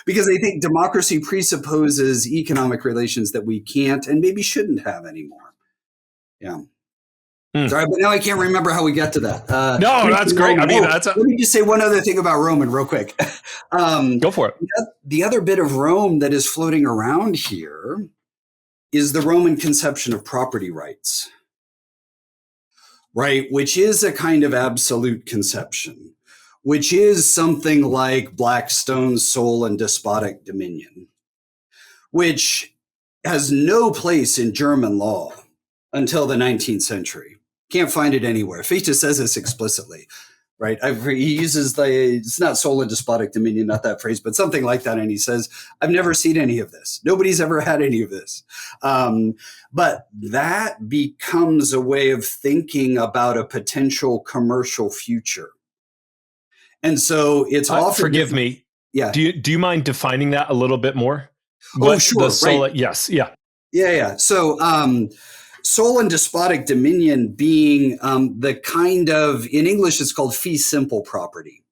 Because I think democracy presupposes economic relations that we can't and maybe shouldn't have anymore. Yeah. Sorry, but now I can't remember how we got to that. No, that's great. Let me just say one other thing about Roman real quick. Go for it. The other bit of Rome that is floating around here is the Roman conception of property rights, right? Which is a kind of absolute conception, which is something like Blackstone's sole and despotic dominion, which has no place in German law until the 19th century. Can't find it anywhere. Fichte says this explicitly, right? He uses it's not sole and despotic dominion, not that phrase, but something like that. And he says, I've never seen any of this. Nobody's ever had any of this. But that becomes a way of thinking about a potential commercial future. And so it's often... Forgive me. Yeah. Do you mind defining that a little bit more? Sure. Right. Yes. Yeah. Yeah. So sole and despotic dominion being the kind of, in English, it's called fee simple property.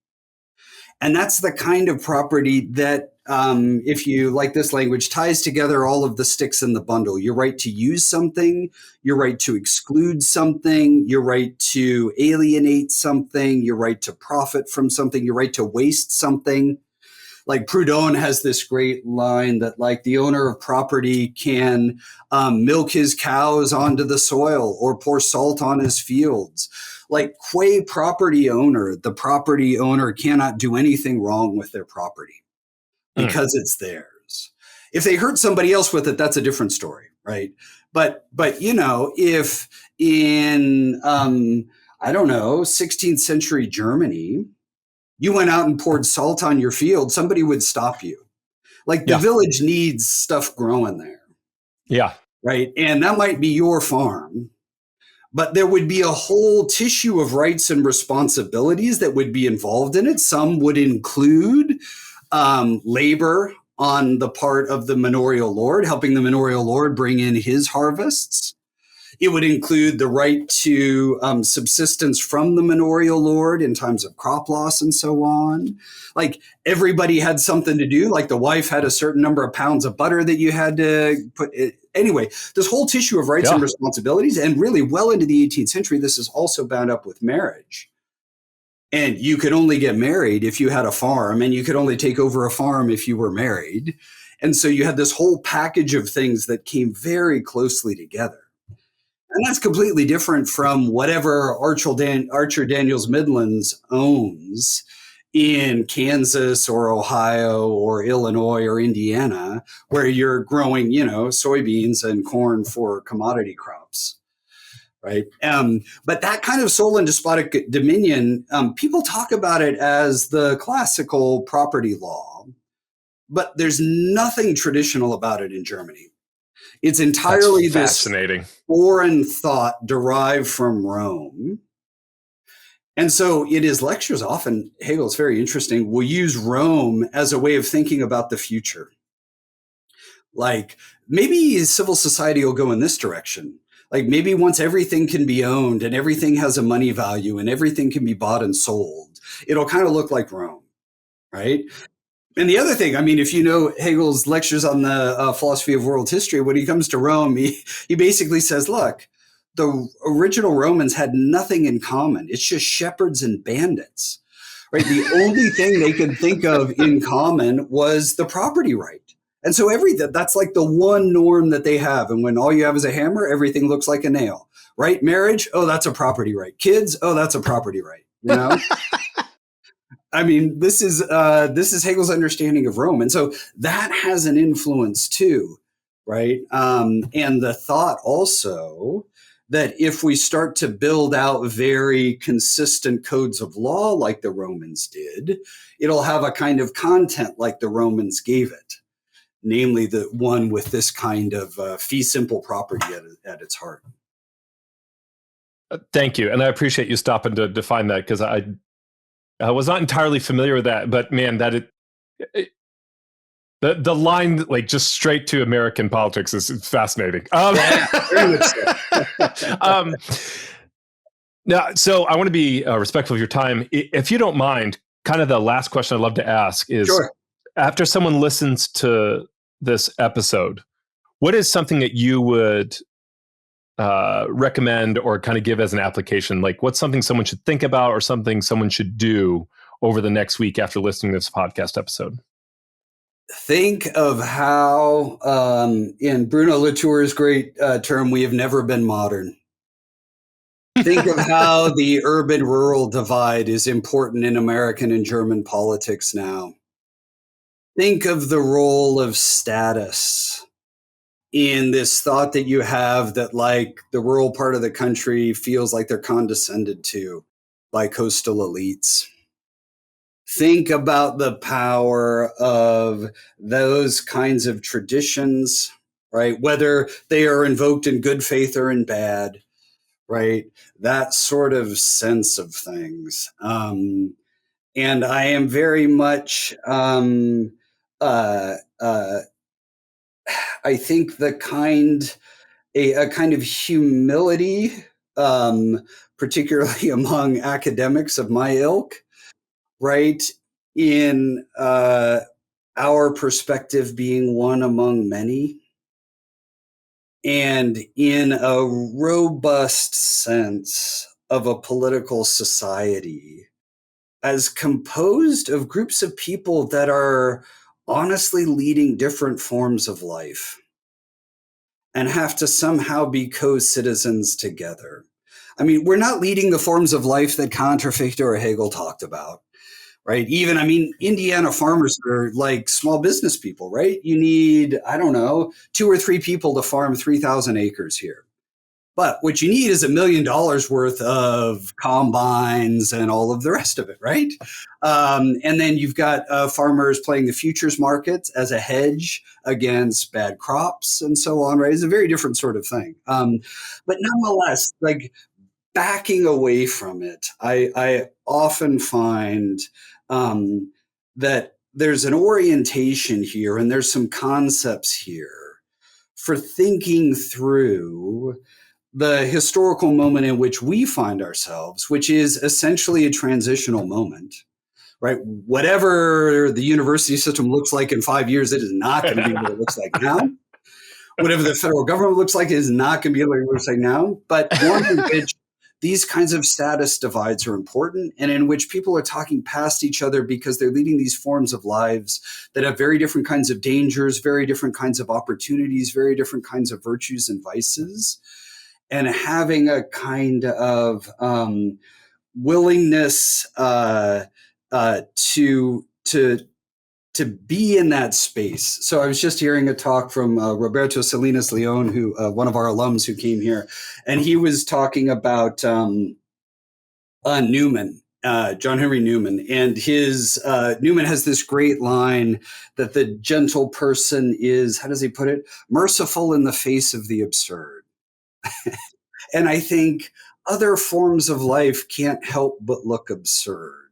And that's the kind of property that, if you like this language, ties together all of the sticks in the bundle. Your right to use something, your right to exclude something, your right to alienate something, your right to profit from something, your right to waste something. Like Proudhon has this great line that like the owner of property can milk his cows onto the soil or pour salt on his fields. Like qua property owner, the property owner cannot do anything wrong with their property because it's theirs. If they hurt somebody else with it, that's a different story, right? But you know, if in I don't know, 16th century Germany, you went out and poured salt on your field, somebody would stop you. Like the village needs stuff growing there. Yeah. Right. And that might be your farm, but there would be a whole tissue of rights and responsibilities that would be involved in it. Some would include labor on the part of the manorial lord, helping the manorial lord bring in his harvests. It would include the right to subsistence from the manorial lord in times of crop loss and so on. Like everybody had something to do. Like the wife had a certain number of pounds of butter that you had to put. Anyway, this whole tissue of rights and responsibilities, and really well into the 18th century, this is also bound up with marriage. And you could only get married if you had a farm, and you could only take over a farm if you were married. And so you had this whole package of things that came very closely together. And that's completely different from whatever Archer Daniels Midlands owns in Kansas or Ohio or Illinois or Indiana, where you're growing, you know, soybeans and corn for commodity crops. Right. But that kind of sole and despotic dominion, people talk about it as the classical property law, but there's nothing traditional about it in Germany. It's entirely this foreign thought derived from Rome. And so in his lectures, often Hegel's very interesting, will use Rome as a way of thinking about the future. Like maybe civil society will go in this direction. Like maybe once everything can be owned and everything has a money value and everything can be bought and sold, it'll kind of look like Rome, right? And the other thing, I mean, if you know Hegel's lectures on the philosophy of world history, when he comes to Rome, he basically says, look, the original Romans had nothing in common. It's just shepherds and bandits, right? The only thing they could think of in common was the property right. And so that's like the one norm that they have. And when all you have is a hammer, everything looks like a nail, right? Marriage, oh, that's a property right. Kids, oh, that's a property right, you know? I mean, this is Hegel's understanding of Rome. And so that has an influence too, right? And the thought also that if we start to build out very consistent codes of law like the Romans did, it'll have a kind of content like the Romans gave it, namely the one with this kind of fee simple property at its heart. Thank you. And I appreciate you stopping to define that, because I was not entirely familiar with that, but man, the line like just straight to American politics is fascinating. Now, so I want to be respectful of your time. If you don't mind, kind of the last question I'd love to ask is, sure, after someone listens to this episode, what is something that you would recommend or kind of give as an application? Like what's something someone should think about or something someone should do over the next week after listening to this podcast episode? Think of how, in Bruno Latour's great term, we have never been modern. Think of how the urban-rural divide is important in American and German politics now. Think of the role of status in this thought that you have that like the rural part of the country feels like they're condescended to by coastal elites. Think about the power of those kinds of traditions, right? Whether they are invoked in good faith or in bad, right? That sort of sense of things. And I am very much, I think a kind of humility, particularly among academics of my ilk, right, in our perspective being one among many, and in a robust sense of a political society as composed of groups of people that are honestly leading different forms of life and have to somehow be co-citizens together. I mean, we're not leading the forms of life that Kant or Fichte or Hegel talked about, right? Even, I mean, Indiana farmers are like small business people, right? You need, I don't know, 2 or 3 people to farm 3,000 acres here. But what you need is $1 million worth of combines and all of the rest of it, right? And then you've got farmers playing the futures markets as a hedge against bad crops and so on, right? It's a very different sort of thing. But nonetheless, like backing away from it, I often find that there's an orientation here and there's some concepts here for thinking through the historical moment in which we find ourselves, which is essentially a transitional moment, right? Whatever the university system looks like in 5 years, it is not going to be what it looks like now. Whatever the federal government looks like, it is not going to be what it looks like now. But one in which these kinds of status divides are important and in which people are talking past each other because they're leading these forms of lives that have very different kinds of dangers, very different kinds of opportunities, very different kinds of virtues and vices. And having a kind of willingness to be in that space. So I was just hearing a talk from Roberto Salinas Leon, who one of our alums who came here, and he was talking about Newman, John Henry Newman, and his Newman has this great line that the gentle person is, how does he put it, merciful in the face of the absurd. And I think other forms of life can't help but look absurd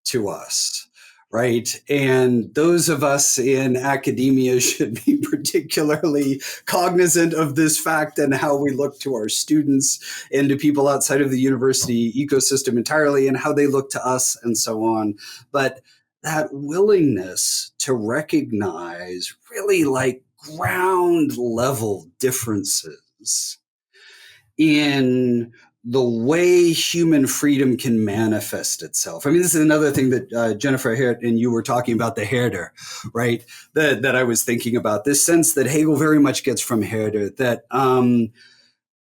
to us, right? And those of us in academia should be particularly cognizant of this fact and how we look to our students and to people outside of the university ecosystem entirely and how they look to us and so on. But that willingness to recognize really like ground level differences in the way human freedom can manifest itself. I mean, this is another thing that Jennifer Hert and you were talking about, the Herder, right? That I was thinking about, this sense that Hegel very much gets from Herder, that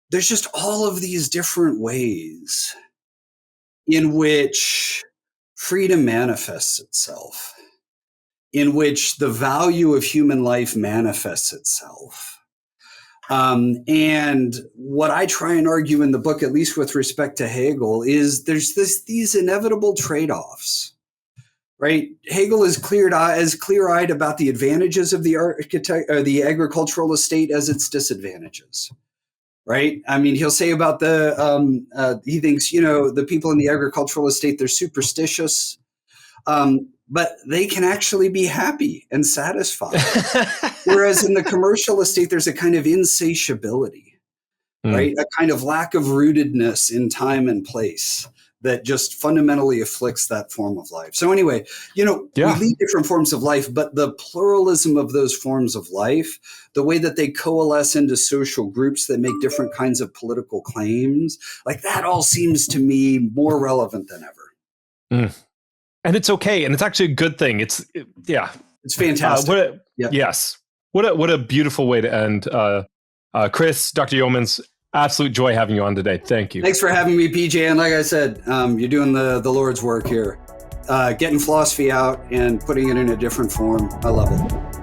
there's just all of these different ways in which freedom manifests itself, in which the value of human life manifests itself. And what I try and argue in the book, at least with respect to Hegel, is there's these inevitable trade-offs, right? Hegel is clear-eyed about the advantages of the agricultural estate as its disadvantages, right? I mean, he'll say about he thinks, the people in the agricultural estate, they're superstitious, but they can actually be happy and satisfied. Whereas in the commercial estate, there's a kind of insatiability, right? A kind of lack of rootedness in time and place that just fundamentally afflicts that form of life. So anyway, we lead different forms of life, but the pluralism of those forms of life, the way that they coalesce into social groups that make different kinds of political claims, like that all seems to me more relevant than ever. And it's okay. And it's actually a good thing. It's fantastic. Yes. What a beautiful way to end. Chris, Dr. Yeomans, absolute joy having you on today. Thank you. Thanks for having me, PJ. And like I said, you're doing the Lord's work here, getting philosophy out and putting it in a different form. I love it.